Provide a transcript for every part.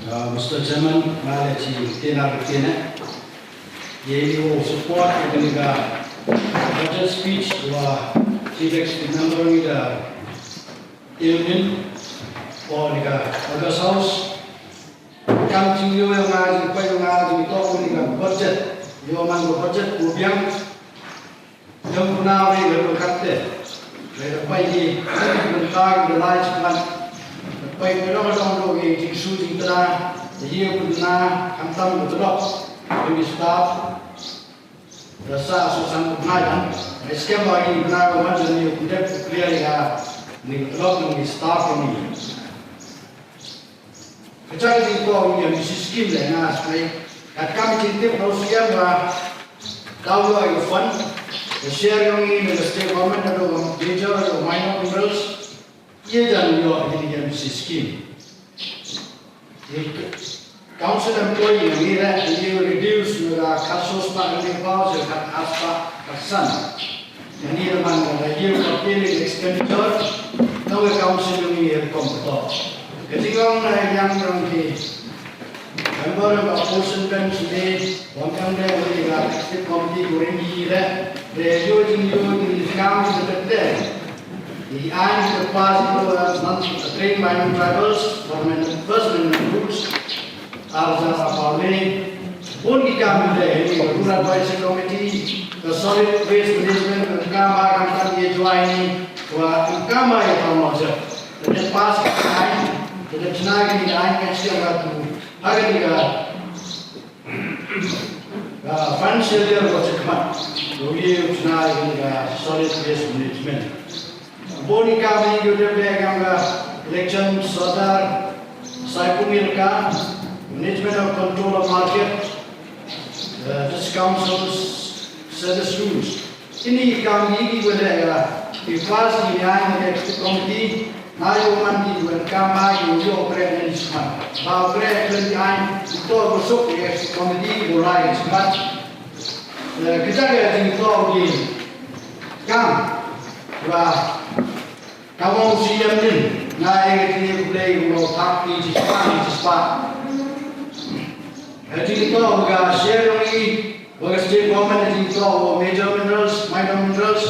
Mr. Chairman, Malachi Tenar Kene, you support the budget speech to Chief Executive Member of the Union or the August House. Come to you and I talk with the budget, your man budget, Ubiang, young Punawi will look at it. The Paidi, the tag, the lights, the Paidi, the Roman, shooting the year with Na, and some with the dogs, when we start the SARS or some night. I scam in now, once and you could clearly the dog and we start from me. The charity for you, Mrs. Kim, and ask me, at coming to no scam, down your fund. The sharing in the state government of major or minor minerals, here than your intelligence scheme. The council employee, you reduce your casos spending powers at Aspa, and here among the year of daily expenditure, no council here come to talk. Getting on a young donkey. Member of opposition bench today, one young man with the executive committee during here. They are using the county to the day. The eye to pass train mining tribals, first and roots, are the only come today, the rural advisory committee, the solid waste management, and Kama and joining, or Kama promoter. The pass the eye, the Chinagi, the eye can still have to hurry. Financial year was a month. We use now solid waste management. Boni kami juga yang election sodar, Saipumilka, management of control of market, this council's service rules. Ini kami juga dikuas di yang komiti. Nayo mandi buat kamar yang operate management. Bahawa operate dengan itu masuk di komedi mulai cepat. Kita lihat itu di kam, wah kamu siap ni, naik ini boleh mau tapi cepat. Jadi itu juga share ini, juga state government itu major minerals, minor minerals,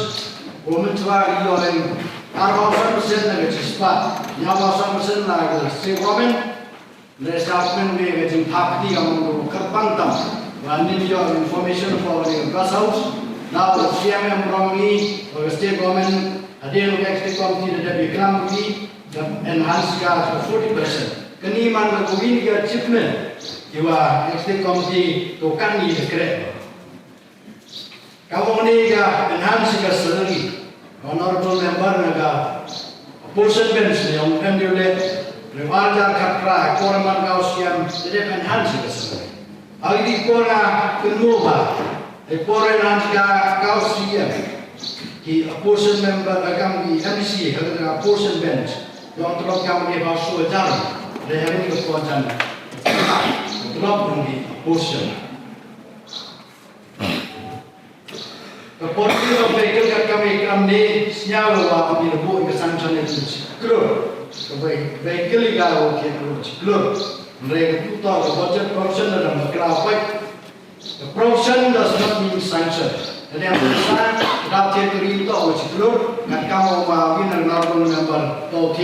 government juga ini orang. 40% lagi cepat, 50% lagi sekomen, restoran we getting thakti kamu kerpangtam, wani juga information for the gas house. Now the CMM Romney, the state government, ada yang extra committee ada bikram ki, enhance gas 40%. Kini mana kini kita achievement, jiwa extra committee tokan ni sekret. Kamu ni kita enhance gas salary. Honorable member naga portion bench yang pendule rewarja khatra koraman kausiam tidak enhance kesalahan. Agi kora kenova koran naga kausiam ki portion member agam di MC naga portion bench yang terus kami bahas jalan leher ini kepuasan terus di portion. Kepolisian vehicle kami kami siapa kami lebu kesanction itu klub, vehicle itu klub, mereka itu tahu budget provision dalam kerapet, provision does not mean sanction. Jadi yang besar dapat terima tahu klub, dan kamu winner normal member tahu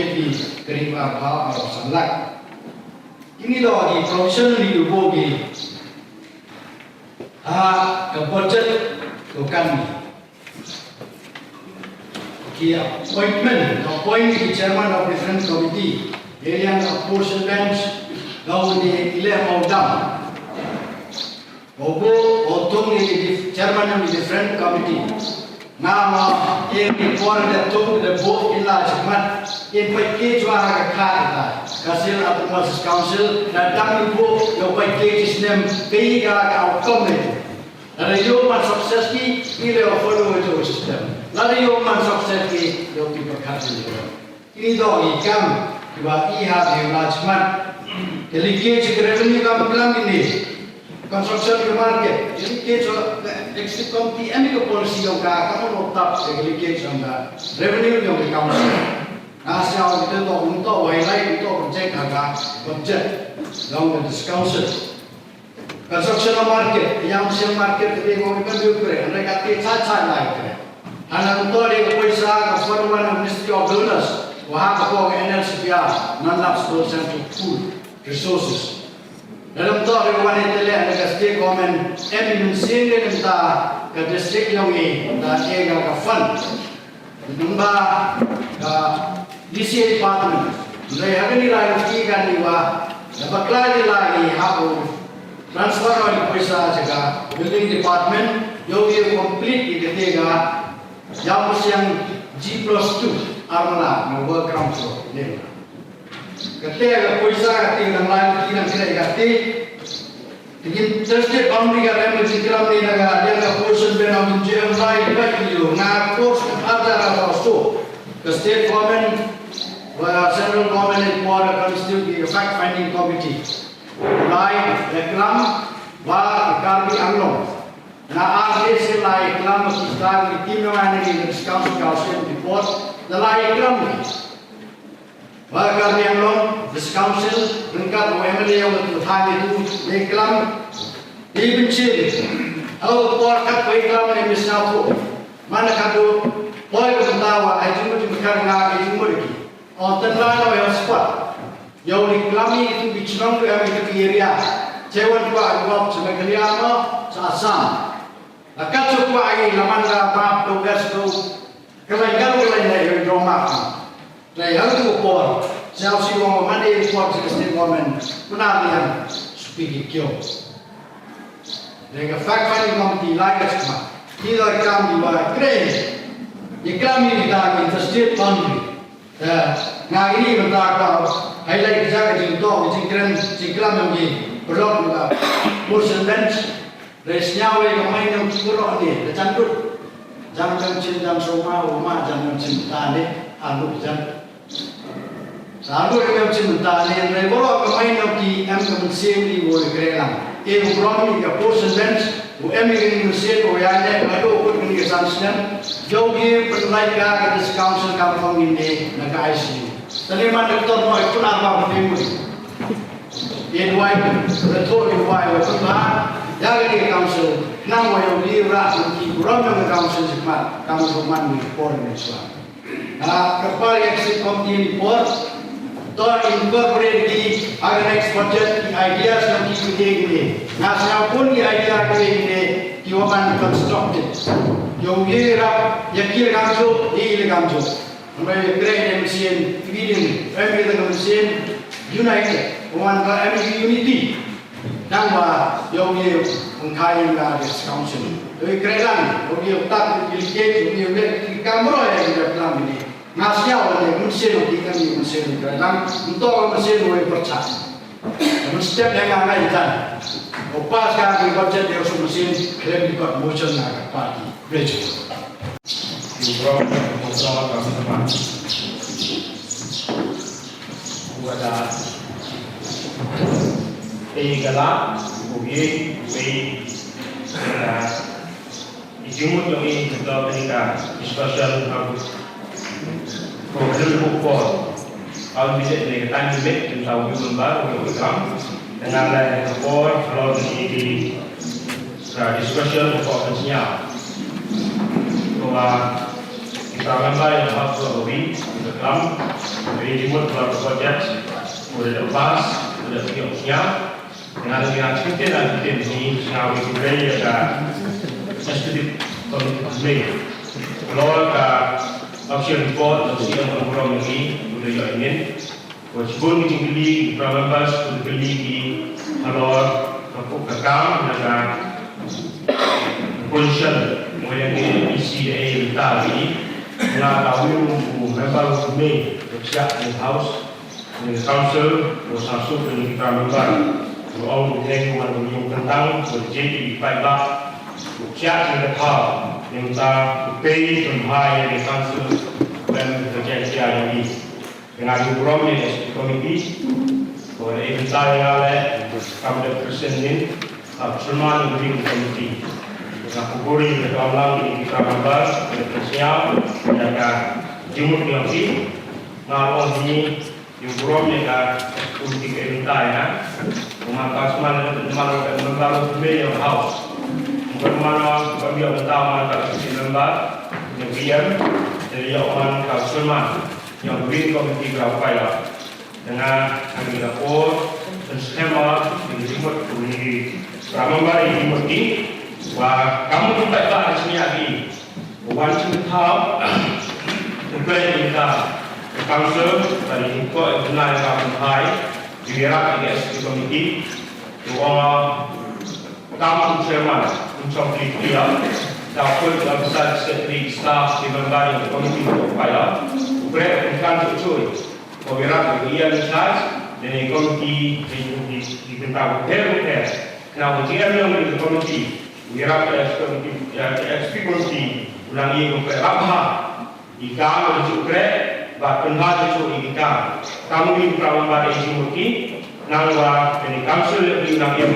terima apa sangat. Ini dah di provision di lebu ke budget. Kami appoint the chairman of different committee, alien portion bench, now the 11 of them. Ogo the chairman of the different committee. Now, in the foreign that took the boat in large month, in package wahaka kata, Kasil Autonomous Council, that done book, your package is named Payga outcome. Ada human success ki, kita follow itu sistem. Ada human success ki, kita berkati. Ini doa ikam, dua iha di management, delegate revenue kami kelam ini, construction market, delegate exit committee, ini ke polisi yang kamu notap delegate yang revenue yang di council. Asal kita doa untuk highlight untuk project agak budget. along with this council. Construction of market, yang siang market kita mau ikan kere, mereka tiada lain kere. Anak untuk dia kuisa keperluan Ministry of Donors, wahak kapok NLCPR, non-lab schools and food resources. Dalam tu dia wanita lihat dekat state government, eminensi dia minta ke district yang ini, dan dia ke fund, numba ke DCA department. Mereka hari ni lagi kan ni wah, dapat lagi aku transfer oleh kuisa jaga building department, yang dia complete kita yang yang G+2 armala ng work council nila. Ketika kuisa ketika lain kita kira kati, tingin Thursday boundary kan yang kita ni naga dia ka portion benam JM right back you na course ada ada so the state government central government is more constitute fact finding committee like reklam wa karbi anglong. Na akhir selai iklam kita di tim yang ada di council report, selai iklam ni. Bahagian yang long council mereka MLA yang bertuhan itu iklam dibenci. Kalau kuatkan iklam ni misalnya tu, mana kado boleh bertawa, ajung tu bukan ngah ajung lagi. Orang lain yang spot, yang iklam ni itu bicara tu yang itu area. Cewan kuat kuat sebagai liama sasam. Akan cukup lagi laman apa tugas tu kelainan yang diorang. Lain tu pun, siapa sih orang mana yang kuat sesama government benar yang speak kyo. Dengan fact finding committee lagi semua. Kita ikam di bawah keren. Ikam ini kita interstate boundary. Ngari bertakar highlight jaga jengkau jengkren jengkram yang di blok juga portion bench. Resnya oleh kemain yang kurang ni, tercantum. Jangan cinta rumah jangan cinta ni, alu jangan. Selalu yang cinta ni, kalau kemain yang di kemensian ni boleh kerelang. Ini problem ni, portion bench, kemensian yang ada ukut ni kesansian. Jauh ni penelitian ke council kampung ini naga ICU. Tadi mana doktor mau ikut apa bertemu? Ini dua betul ini dua betul. Jadi council, nama yang diurus di Kurang council semat, council man di Foreign Islam. Kepala Executive Committee report, to incorporate di next budget the ideas yang kita ini. Nasional pun di idea kita ini diwaman constructed. Yang diurus, yang kira council, di council. Mereka create MCN, feeding, everything MCN united, one unity. Nangwa yang dia mengkaji dari council. Jadi kerelang, dia tak delegate, dia beri kamera yang dia pelan ini. Nasihat oleh mesin kita ni mesin kerelang untuk mesin boleh percaya. Setiap yang ada itu, lepas kami budget dia usung mesin, dia buat motion nak parti. Begitu. Juga bersama kami teman. Ada galak, ubi, ijumut yang ini kita berikan special program pokok. Kalau bisa dengan time limit, kita tahu baru untuk program dengan pokok kalau di special pokok senyap. Bahwa kita memang yang harus ubi program, ijumut kalau project sudah lepas, sudah siap. Dengan dengan kita dan kita ini sekarang kita ada estimate komite kalau ke action report dan siapa program ini sudah ingin walaupun kita beli members sudah beli di kalau kakak dengan position mulai dari ECA tadi nak tahu member ini siap di house di council bersama dengan kita member Orang yang mengenai tentang berjadi baiklah, ucap yang tahu yang tak pay terhai yang kanser dan terjadi ini dengan program yang komiti, oleh entah yang kami presiden Absulman Green Committee dengan kuburi berkaulang di kita membahas bersiap menjaga jumlah yang ini, namun ini yung buromnya ka kunti ka intay na umakas man membaru beli yang house bermana bagi orang tahu mana si lembar yang biar jadi orang kau semua yang beri komiti berapa ya dengan kami lapor dan skema yang disebut bunyi ramai dimati wah kamu tuh baik di sini lagi wanita tahu terkait dengan council dari kau benar yang hai digerak di SK komiti orang kamu chairman untuk dia dapat besar sekretari staff di lembaga komiti berapa berkan cuy bergerak dia di charge dan komiti ditentang hotel now dia yang di komiti bergerak SK komiti ulangi berapa ikaw juga bahkan hal itu ikaw kamu di perawat ejimurki nangwa dari council yang nangya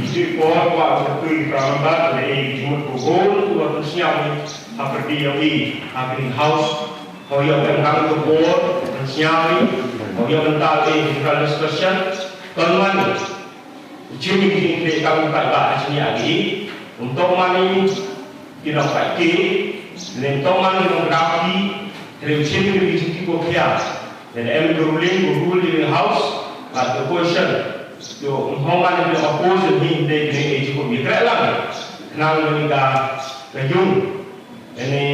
itu kuat satu di perawat dari ejimur kubur kuat siapa seperti yang di house kau yang kamu kubur siapa kau yang mental kalau discussion kawan ejimur ini kamu tak sini lagi untuk mani tidak pakai dan toman yang rapi dari sini di sini kopiah dan ruling di house at the question to homan yang oppose ni de age ko mikrelang nang meninggal kayung ini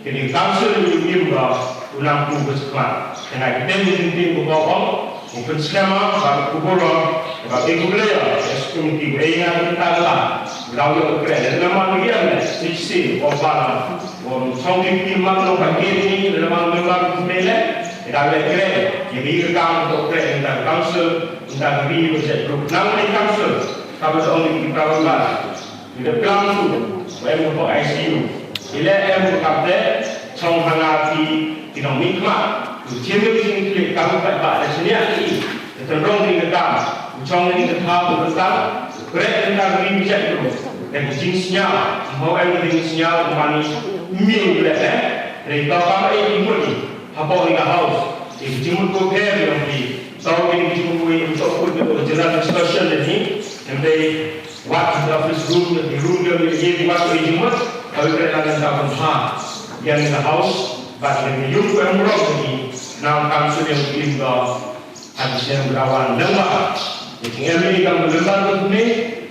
jadi council yang ba ulang ku bersama dengan kita tim bokong mungkin skema ba kuboro ba egulaya eskumti beina kita lah lalu keren nama dia sisi obala songking timang lo pagi ini dalam memang mele dalam keren jadi kamu dokter dan council dan bi berjaya grup nama di council kamu seorang di perawat di depan tu saya mau ICU ila em kapte trong hangati tinong mikma jeme sing klik kamu tak ada sini lagi terong di depan trong ni depan bersama keren dan bi berjaya grup dan jenisnya mau em jenisnya mani mil dari kamu ini murni apa yang house ini jemur kopi yang di tahu ini jemur untuk general discussion ini nanti what the office room the room yang ini waktu jemur kalau kita akan tahu yang di house but yang yung pemurah ini nam council yang tinggal hadis yang berawan lembah jadi ini kamu lembah ini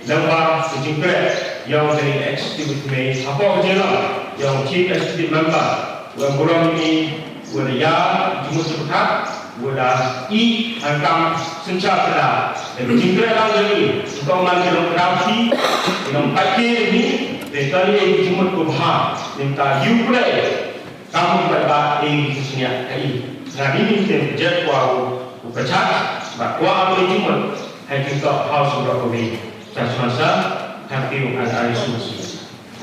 lembah sejumlah yang dari executive me apa jelah yang chief executive member yang burung ini ya jumlah cepat wala i angkam sencata dan jingkrak lagi untuk mengambil rapi yang pakai ini dan kali jumlah kubah minta yukle kamu berapa ini sesuatu ini nah ini terjadi kuau upacara bahwa apa jumlah hai kita harus berapa ini semasa hati yang ada Yesus